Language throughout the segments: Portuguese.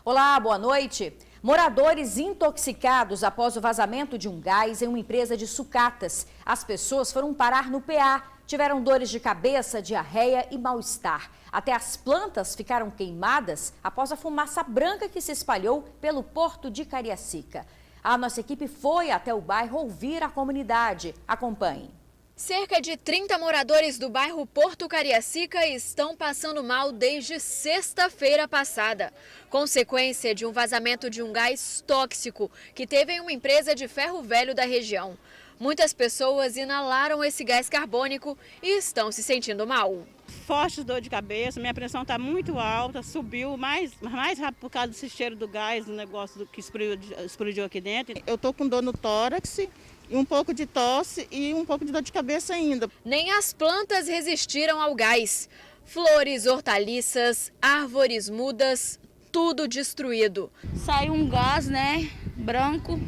Olá, boa noite. Moradores intoxicados após o vazamento de um gás em uma empresa de sucatas. As pessoas foram parar no PA, tiveram dores de cabeça, diarreia e mal-estar. Até as plantas ficaram queimadas após a fumaça branca que se espalhou pelo porto de Cariacica. A nossa equipe foi até o bairro ouvir a comunidade. Acompanhe. Cerca de 30 moradores do bairro Porto Cariacica estão passando mal desde sexta-feira passada, consequência de um vazamento de um gás tóxico que teve em uma empresa de ferro velho da região. Muitas pessoas inalaram esse gás carbônico e estão se sentindo mal. Forte dor de cabeça, minha pressão está muito alta, subiu mais rápido por causa desse cheiro do gás, do negócio que explodiu aqui dentro. Eu estou com dor no tórax, e um pouco de tosse e um pouco de dor de cabeça ainda. Nem as plantas resistiram ao gás. Flores, hortaliças, árvores mudas, tudo destruído. Saiu um gás, branco.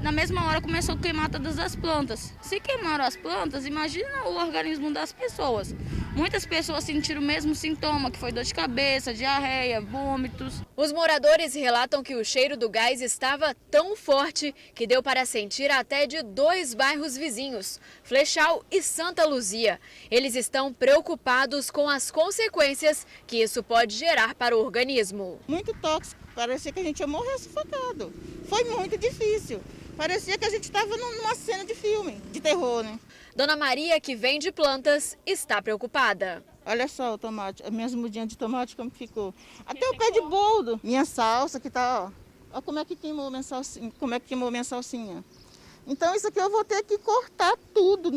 Na mesma hora começou a queimar todas as plantas. Se queimaram as plantas, imagina o organismo das pessoas. Muitas pessoas sentiram o mesmo sintoma, que foi dor de cabeça, diarreia, vômitos. Os moradores relatam que o cheiro do gás estava tão forte que deu para sentir até de 2 bairros vizinhos, Flechal e Santa Luzia. Eles estão preocupados com as consequências que isso pode gerar para o organismo. Muito tóxico, parecia que a gente ia morrer sufocado. Foi muito difícil. Parecia que a gente estava numa cena de filme, de terror, né? Dona Maria, que vende plantas, está preocupada. Olha só o tomate, as minhas mudinhas de tomate como ficou. Até o pé de boldo. Minha salsa que tá, ó como é que queimou minha salsinha. Então isso aqui eu vou ter que cortar tudo,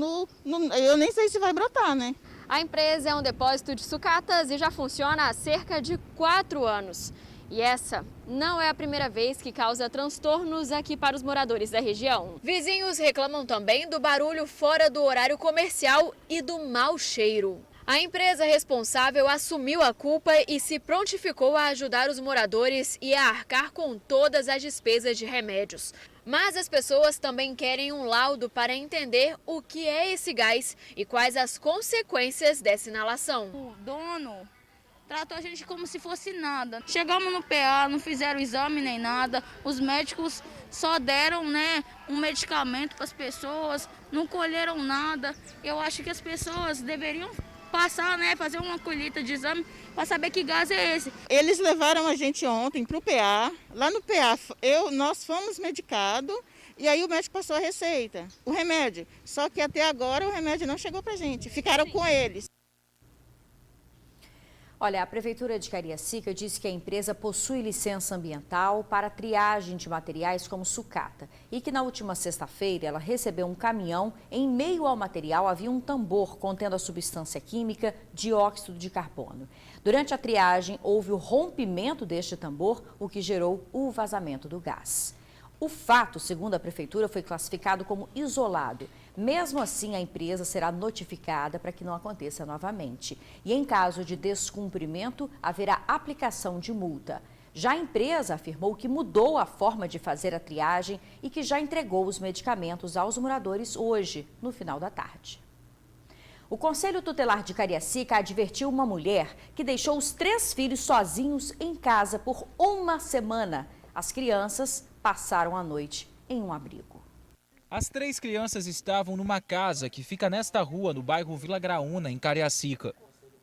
eu nem sei se vai brotar, né? A empresa é um depósito de sucatas e já funciona há cerca de 4 anos. E essa não é a primeira vez que causa transtornos aqui para os moradores da região. Vizinhos reclamam também do barulho fora do horário comercial e do mau cheiro. A empresa responsável assumiu a culpa e se prontificou a ajudar os moradores e a arcar com todas as despesas de remédios. Mas as pessoas também querem um laudo para entender o que é esse gás e quais as consequências dessa inalação. O dono tratou a gente como se fosse nada. Chegamos no PA, não fizeram exame nem nada. Os médicos só deram, um medicamento para as pessoas, não colheram nada. Eu acho que as pessoas deveriam passar, fazer uma colheita de exame para saber que gás é esse. Eles levaram a gente ontem para o PA. Lá no PA, nós fomos medicados. E aí o médico passou a receita, o remédio. Só que até agora o remédio não chegou para a gente. Ficaram com eles. Olha, a Prefeitura de Cariacica disse que a empresa possui licença ambiental para triagem de materiais como sucata e que na última sexta-feira ela recebeu um caminhão. Em meio ao material havia um tambor contendo a substância química dióxido de carbono. Durante a triagem houve o rompimento deste tambor, o que gerou o vazamento do gás. O fato, segundo a Prefeitura, foi classificado como isolado. Mesmo assim, a empresa será notificada para que não aconteça novamente. E em caso de descumprimento, haverá aplicação de multa. Já a empresa afirmou que mudou a forma de fazer a triagem e que já entregou os medicamentos aos moradores hoje, no final da tarde. O Conselho Tutelar de Cariacica advertiu uma mulher que deixou os 3 filhos sozinhos em casa por 1 semana. As crianças passaram a noite em um abrigo. As 3 crianças estavam numa casa que fica nesta rua, no bairro Vila Graúna, em Cariacica.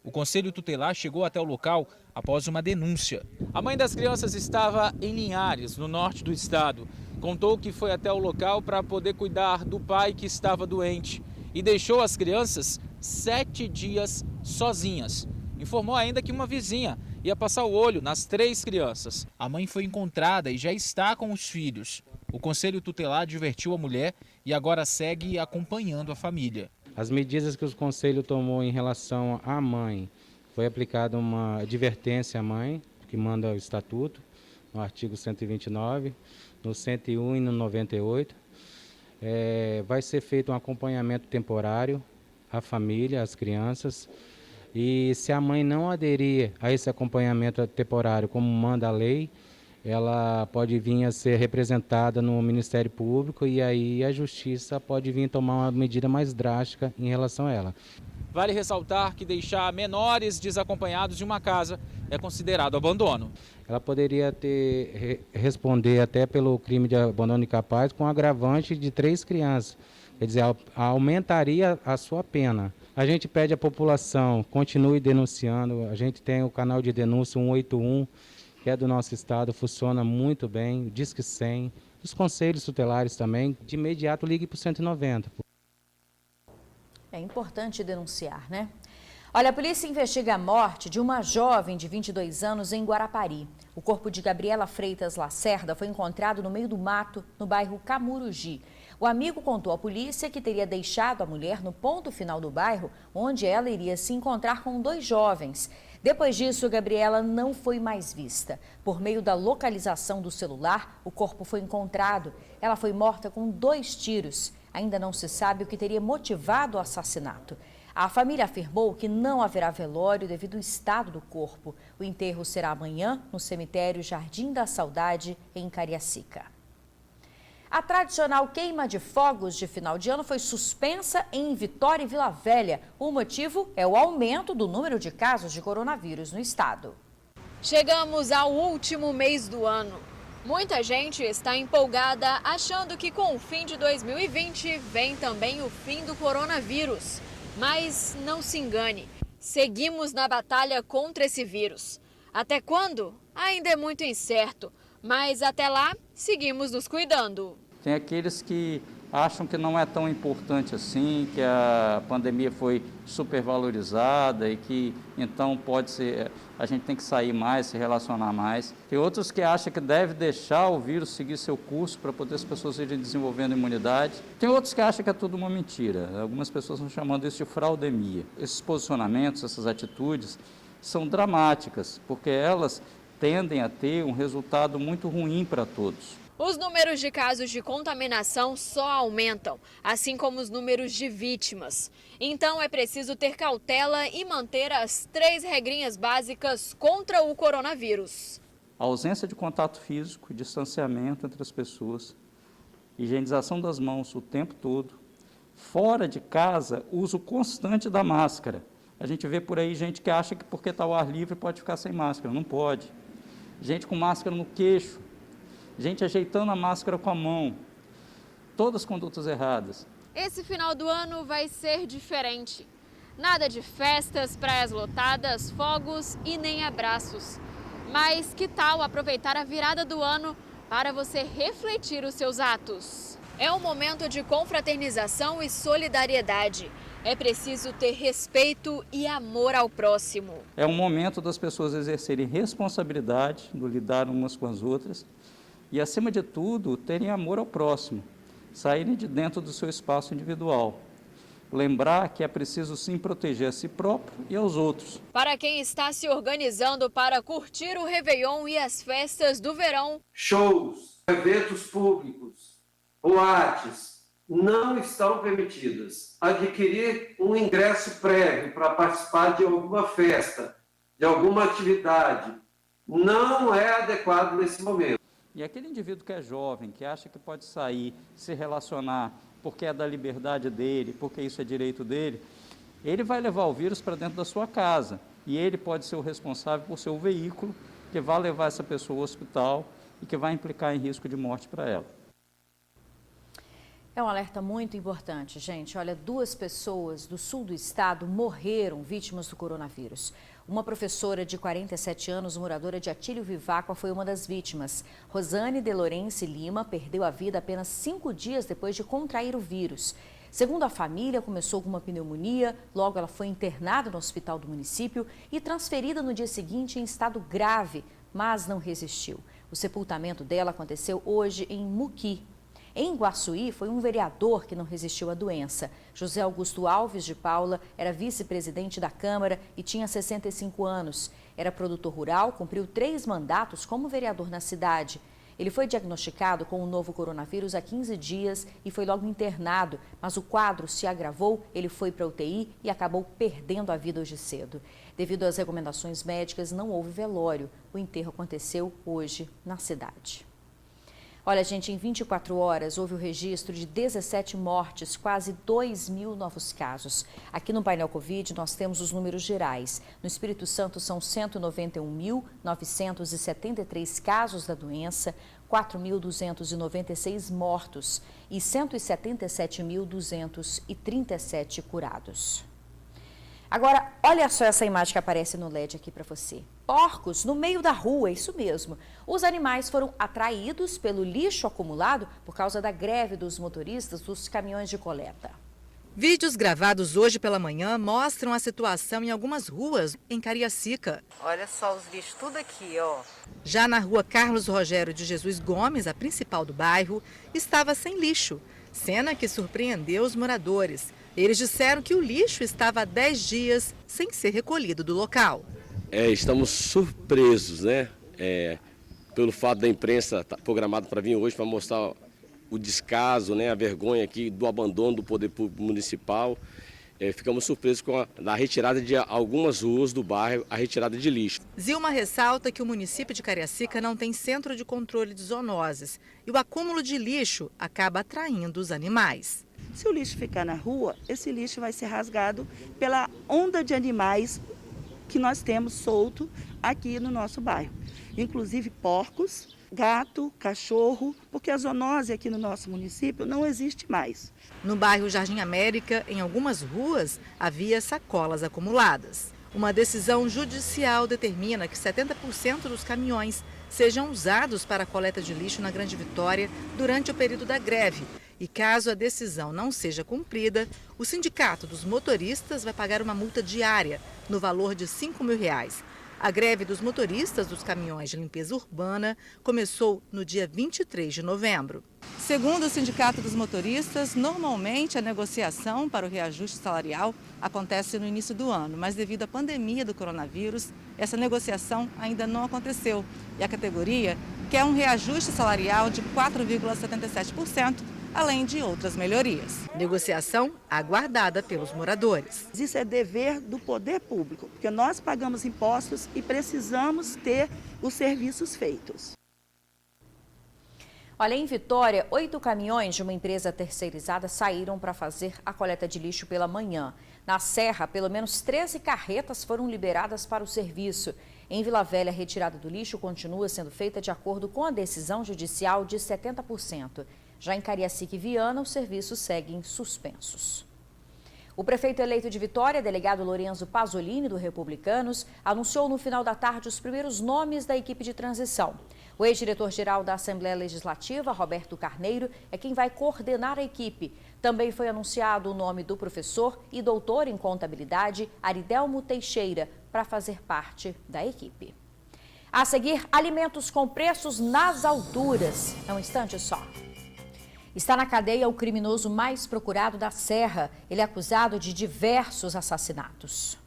O Conselho Tutelar chegou até o local após uma denúncia. A mãe das crianças estava em Linhares, no norte do estado. Contou que foi até o local para poder cuidar do pai que estava doente e deixou as crianças 7 dias sozinhas. Informou ainda que uma vizinha ia passar o olho nas 3 crianças. A mãe foi encontrada e já está com os filhos. O Conselho Tutelar advertiu a mulher e agora segue acompanhando a família. As medidas que o Conselho tomou em relação à mãe, foi aplicada uma advertência à mãe, que manda o Estatuto, no artigo 129, no 101 e no 98. Vai ser feito um acompanhamento temporário à família, às crianças. E se a mãe não aderir a esse acompanhamento temporário como manda a lei, ela pode vir a ser representada no Ministério Público e aí a Justiça pode vir tomar uma medida mais drástica em relação a ela. Vale ressaltar que deixar menores desacompanhados em uma casa é considerado abandono. Ela poderia responder até pelo crime de abandono incapaz com agravante de 3 crianças. Quer dizer, aumentaria a sua pena. A gente pede à população, continue denunciando. A gente tem o canal de denúncia 181, que é do nosso estado, funciona muito bem, o Disque 100. Os conselhos tutelares também, de imediato ligue para o 190. É importante denunciar, né? Olha, a polícia investiga a morte de uma jovem de 22 anos em Guarapari. O corpo de Gabriela Freitas Lacerda foi encontrado no meio do mato, no bairro Camurugi. O amigo contou à polícia que teria deixado a mulher no ponto final do bairro, onde ela iria se encontrar com 2 jovens. Depois disso, Gabriela não foi mais vista. Por meio da localização do celular, o corpo foi encontrado. Ela foi morta com 2 tiros. Ainda não se sabe o que teria motivado o assassinato. A família afirmou que não haverá velório devido ao estado do corpo. O enterro será amanhã no cemitério Jardim da Saudade, em Cariacica. A tradicional queima de fogos de final de ano foi suspensa em Vitória e Vila Velha. O motivo é o aumento do número de casos de coronavírus no estado. Chegamos ao último mês do ano. Muita gente está empolgada, achando que com o fim de 2020 vem também o fim do coronavírus. Mas não se engane, seguimos na batalha contra esse vírus. Até quando? Ainda é muito incerto, mas até lá, seguimos nos cuidando. Tem aqueles que acham que não é tão importante assim, que a pandemia foi supervalorizada e que então pode ser, a gente tem que sair mais, se relacionar mais. Tem outros que acham que deve deixar o vírus seguir seu curso para poder as pessoas irem desenvolvendo imunidade. Tem outros que acham que é tudo uma mentira. Algumas pessoas estão chamando isso de fraudemia. Esses posicionamentos, essas atitudes são dramáticas, porque elas tendem a ter um resultado muito ruim para todos. Os números de casos de contaminação só aumentam, assim como os números de vítimas. Então é preciso ter cautela e manter as 3 regrinhas básicas contra o coronavírus. A ausência de contato físico, distanciamento entre as pessoas, higienização das mãos o tempo todo. Fora de casa, uso constante da máscara. A gente vê por aí gente que acha que porque está ao ar livre pode ficar sem máscara. Não pode. Gente com máscara no queixo. Gente ajeitando a máscara com a mão, todas condutas erradas. Esse final do ano vai ser diferente. Nada de festas, praias lotadas, fogos e nem abraços. Mas que tal aproveitar a virada do ano para você refletir os seus atos? É um momento de confraternização e solidariedade. É preciso ter respeito e amor ao próximo. É um momento das pessoas exercerem responsabilidade, do lidar umas com as outras. E, acima de tudo, terem amor ao próximo, saírem de dentro do seu espaço individual. Lembrar que é preciso sim proteger a si próprio e aos outros. Para quem está se organizando para curtir o Réveillon e as festas do verão, shows, eventos públicos, boates não estão permitidas. Adquirir um ingresso prévio para participar de alguma festa, de alguma atividade, não é adequado nesse momento. E aquele indivíduo que é jovem, que acha que pode sair, se relacionar, porque é da liberdade dele, porque isso é direito dele, ele vai levar o vírus para dentro da sua casa. E ele pode ser o responsável por ser o veículo que vai levar essa pessoa ao hospital e que vai implicar em risco de morte para ela. É um alerta muito importante, gente. Olha, 2 pessoas do sul do estado morreram vítimas do coronavírus. Uma professora de 47 anos, moradora de Atílio Viváqua, foi uma das vítimas. Rosane de Lourenço Lima perdeu a vida apenas 5 dias depois de contrair o vírus. Segundo a família, começou com uma pneumonia, logo ela foi internada no hospital do município e transferida no dia seguinte em estado grave, mas não resistiu. O sepultamento dela aconteceu hoje em Muqui. Em Guaçuí, foi um vereador que não resistiu à doença. José Augusto Alves de Paula era vice-presidente da Câmara e tinha 65 anos. Era produtor rural, cumpriu 3 mandatos como vereador na cidade. Ele foi diagnosticado com o novo coronavírus há 15 dias e foi logo internado, mas o quadro se agravou, ele foi para a UTI e acabou perdendo a vida hoje cedo. Devido às recomendações médicas, não houve velório. O enterro aconteceu hoje na cidade. Olha, gente, em 24 horas houve o registro de 17 mortes, quase 2.000 novos casos. Aqui no painel Covid nós temos os números gerais. No Espírito Santo são 191.973 casos da doença, 4.296 mortos e 177.237 curados. Agora, olha só essa imagem que aparece no LED aqui para você. Porcos no meio da rua, isso mesmo. Os animais foram atraídos pelo lixo acumulado por causa da greve dos motoristas dos caminhões de coleta. Vídeos gravados hoje pela manhã mostram a situação em algumas ruas em Cariacica. Olha só os lixos, tudo aqui, ó. Já na rua Carlos Rogério de Jesus Gomes, a principal do bairro, estava sem lixo. Cena que surpreendeu os moradores. Eles disseram que o lixo estava há 10 dias sem ser recolhido do local. Estamos surpresos, né? Pelo fato da imprensa estar programada para vir hoje para mostrar o descaso, né? A vergonha aqui do abandono do poder público municipal. Ficamos surpresos com a retirada de algumas ruas do bairro, a retirada de lixo. Zilma ressalta que o município de Cariacica não tem centro de controle de zoonoses e o acúmulo de lixo acaba atraindo os animais. Se o lixo ficar na rua, esse lixo vai ser rasgado pela onda de animais que nós temos solto aqui no nosso bairro. Inclusive porcos, gato, cachorro, porque a zoonose aqui no nosso município não existe mais. No bairro Jardim América, em algumas ruas, havia sacolas acumuladas. Uma decisão judicial determina que 70% dos caminhões sejam usados para a coleta de lixo na Grande Vitória durante o período da greve. E caso a decisão não seja cumprida, o Sindicato dos Motoristas vai pagar uma multa diária no valor de R$ 5.000. A greve dos motoristas dos caminhões de limpeza urbana começou no dia 23 de novembro. Segundo o Sindicato dos Motoristas, normalmente a negociação para o reajuste salarial acontece no início do ano, mas devido à pandemia do coronavírus, essa negociação ainda não aconteceu. E a categoria quer um reajuste salarial de 4,77%, além de outras melhorias. Negociação aguardada pelos moradores. Isso é dever do poder público, porque nós pagamos impostos e precisamos ter os serviços feitos. Olha, em Vitória, 8 caminhões de uma empresa terceirizada saíram para fazer a coleta de lixo pela manhã. Na Serra, pelo menos 13 carretas foram liberadas para o serviço. Em Vila Velha, a retirada do lixo continua sendo feita de acordo com a decisão judicial de 70%. Já em Cariacica e Viana, os serviços seguem suspensos. O prefeito eleito de Vitória, delegado Lorenzo Pasolini, do Republicanos, anunciou no final da tarde os primeiros nomes da equipe de transição. O ex-diretor-geral da Assembleia Legislativa, Roberto Carneiro, é quem vai coordenar a equipe. Também foi anunciado o nome do professor e doutor em contabilidade, Aridelmo Teixeira, para fazer parte da equipe. A seguir, alimentos com preços nas alturas. É um instante só. Está na cadeia o criminoso mais procurado da Serra. Ele é acusado de diversos assassinatos.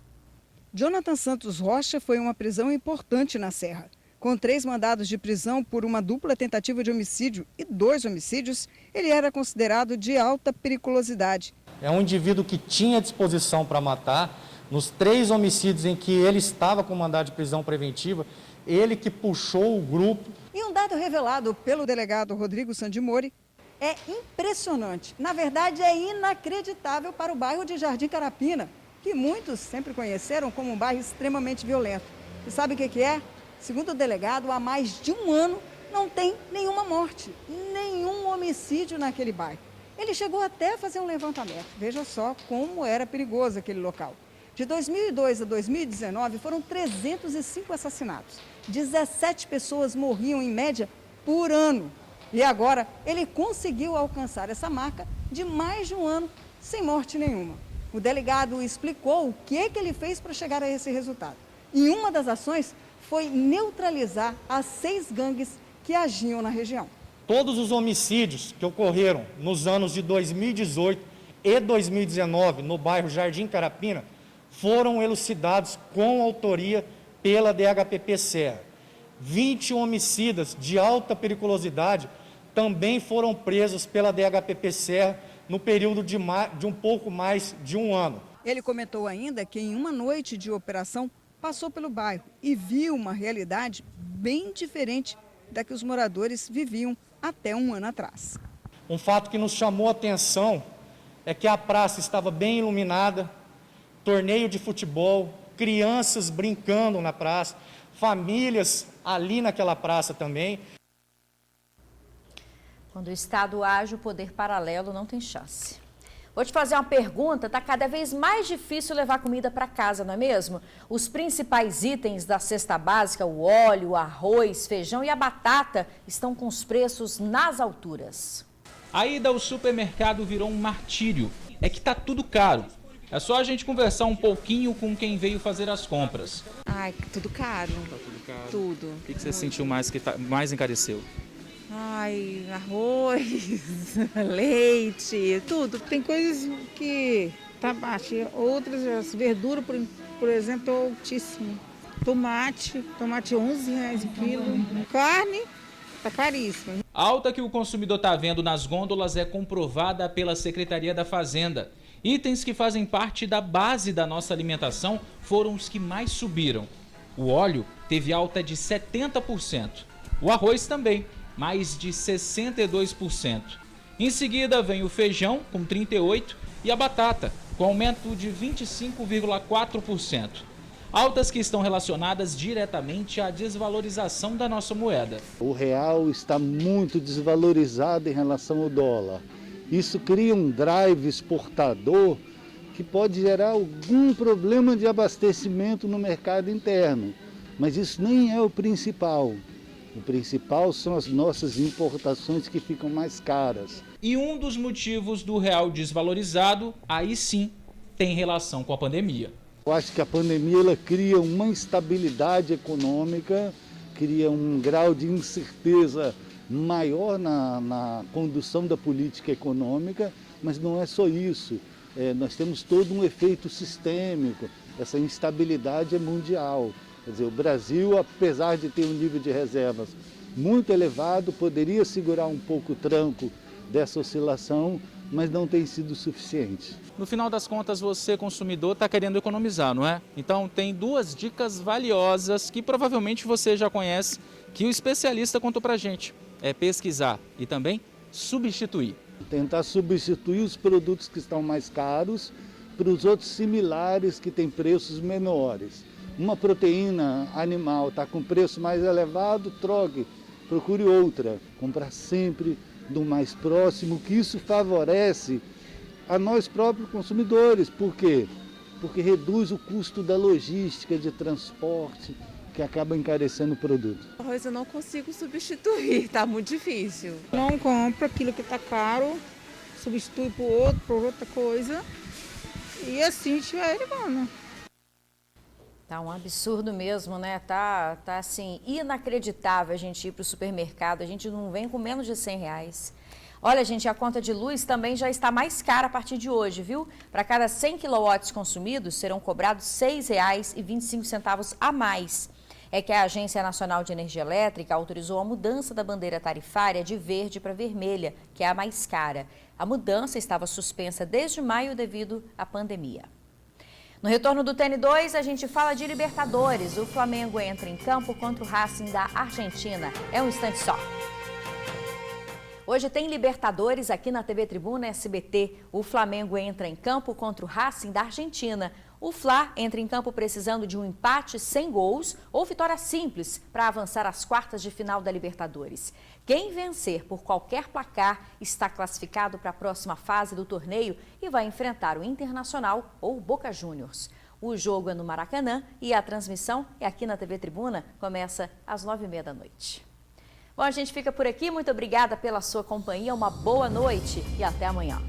Jonathan Santos Rocha foi uma prisão importante na Serra. Com 3 mandados de prisão por uma dupla tentativa de homicídio e 2 homicídios, ele era considerado de alta periculosidade. É um indivíduo que tinha disposição para matar. Nos 3 homicídios em que ele estava com mandado de prisão preventiva, ele que puxou o grupo. E um dado revelado pelo delegado Rodrigo Sandimori é impressionante. Na verdade, é inacreditável para o bairro de Jardim Carapina, que muitos sempre conheceram como um bairro extremamente violento. E sabe o que é? Segundo o delegado, há mais de um ano não tem nenhuma morte, nenhum homicídio naquele bairro. Ele chegou até a fazer um levantamento. Veja só como era perigoso aquele local. De 2002 a 2019, foram 305 assassinatos. 17 pessoas morriam, em média, por ano. E agora, ele conseguiu alcançar essa marca de mais de um ano sem morte nenhuma. O delegado explicou o que ele fez para chegar a esse resultado. E uma das ações foi neutralizar as 6 gangues que agiam na região. Todos os homicídios que ocorreram nos anos de 2018 e 2019 no bairro Jardim Carapina foram elucidados com autoria pela DHPP Serra. 20 homicidas de alta periculosidade também foram presos pela DHPP Serra no período de um pouco mais de um ano. Ele comentou ainda que em uma noite de operação passou pelo bairro e viu uma realidade bem diferente da que os moradores viviam até um ano atrás. Um fato que nos chamou a atenção é que a praça estava bem iluminada, torneio de futebol, crianças brincando na praça, famílias ali naquela praça também. Quando o Estado age, o poder paralelo não tem chance. Vou te fazer uma pergunta, está cada vez mais difícil levar comida para casa, não é mesmo? Os principais itens da cesta básica, o óleo, o arroz, feijão e a batata, estão com os preços nas alturas. A ida ao supermercado virou um martírio. É que tá tudo caro. É só a gente conversar um pouquinho com quem veio fazer as compras. Ai, tudo caro. Tá tudo caro? Tudo. O que você sentiu mais que mais encareceu? Ai, arroz, leite, tudo. Tem coisas que tá baixo, outras, as verduras, por exemplo, estão altíssimas. Tomate R$11 o quilo. Carne, tá caríssima. A alta que o consumidor está vendo nas gôndolas é comprovada pela Secretaria da Fazenda. Itens que fazem parte da base da nossa alimentação foram os que mais subiram. O óleo teve alta de 70%. O arroz também, mais de 62%. Em seguida vem o feijão, com 38%, e a batata, com aumento de 25,4%. Altas que estão relacionadas diretamente à desvalorização da nossa moeda. O real está muito desvalorizado em relação ao dólar. Isso cria um drive exportador que pode gerar algum problema de abastecimento no mercado interno. Mas isso nem é o principal. O principal são as nossas importações que ficam mais caras. E um dos motivos do real desvalorizado, aí sim, tem relação com a pandemia. Eu acho que a pandemia ela cria uma instabilidade econômica, cria um grau de incerteza maior na condução da política econômica, mas não é só isso. Nós temos todo um efeito sistêmico, essa instabilidade é mundial. Quer dizer, o Brasil, apesar de ter um nível de reservas muito elevado, poderia segurar um pouco o tranco dessa oscilação, mas não tem sido suficiente. No final das contas, você, consumidor, está querendo economizar, não é? Então, tem duas dicas valiosas que provavelmente você já conhece, que o especialista contou pra gente. É pesquisar e também substituir. Tentar substituir os produtos que estão mais caros para os outros similares que têm preços menores. Uma proteína animal está com preço mais elevado, troque, procure outra. Comprar sempre do mais próximo, que isso favorece a nós próprios consumidores. Por quê? Porque reduz o custo da logística, de transporte, que acaba encarecendo o produto. O arroz eu não consigo substituir, tá muito difícil. Não compra aquilo que tá caro, substitui por outra coisa e assim tiver levando. Tá um absurdo mesmo, né? Tá assim, inacreditável a gente ir para o supermercado, a gente não vem com menos de R$100. Olha, gente, a conta de luz também já está mais cara a partir de hoje, viu? Para cada 100 kW consumidos, serão cobrados R$ 6,25 a mais. É que a Agência Nacional de Energia Elétrica autorizou a mudança da bandeira tarifária de verde para vermelha, que é a mais cara. A mudança estava suspensa desde maio devido à pandemia. No retorno do TN2, a gente fala de Libertadores. O Flamengo entra em campo contra o Racing da Argentina. É um instante só. Hoje tem Libertadores aqui na TV Tribuna SBT. O Flamengo entra em campo contra o Racing da Argentina. O Fla entra em campo precisando de um empate sem gols ou vitória simples para avançar às quartas de final da Libertadores. Quem vencer por qualquer placar está classificado para a próxima fase do torneio e vai enfrentar o Internacional ou o Boca Juniors. O jogo é no Maracanã e a transmissão é aqui na TV Tribuna, começa às 9h30 da noite. Bom, a gente fica por aqui. Muito obrigada pela sua companhia, uma boa noite e até amanhã.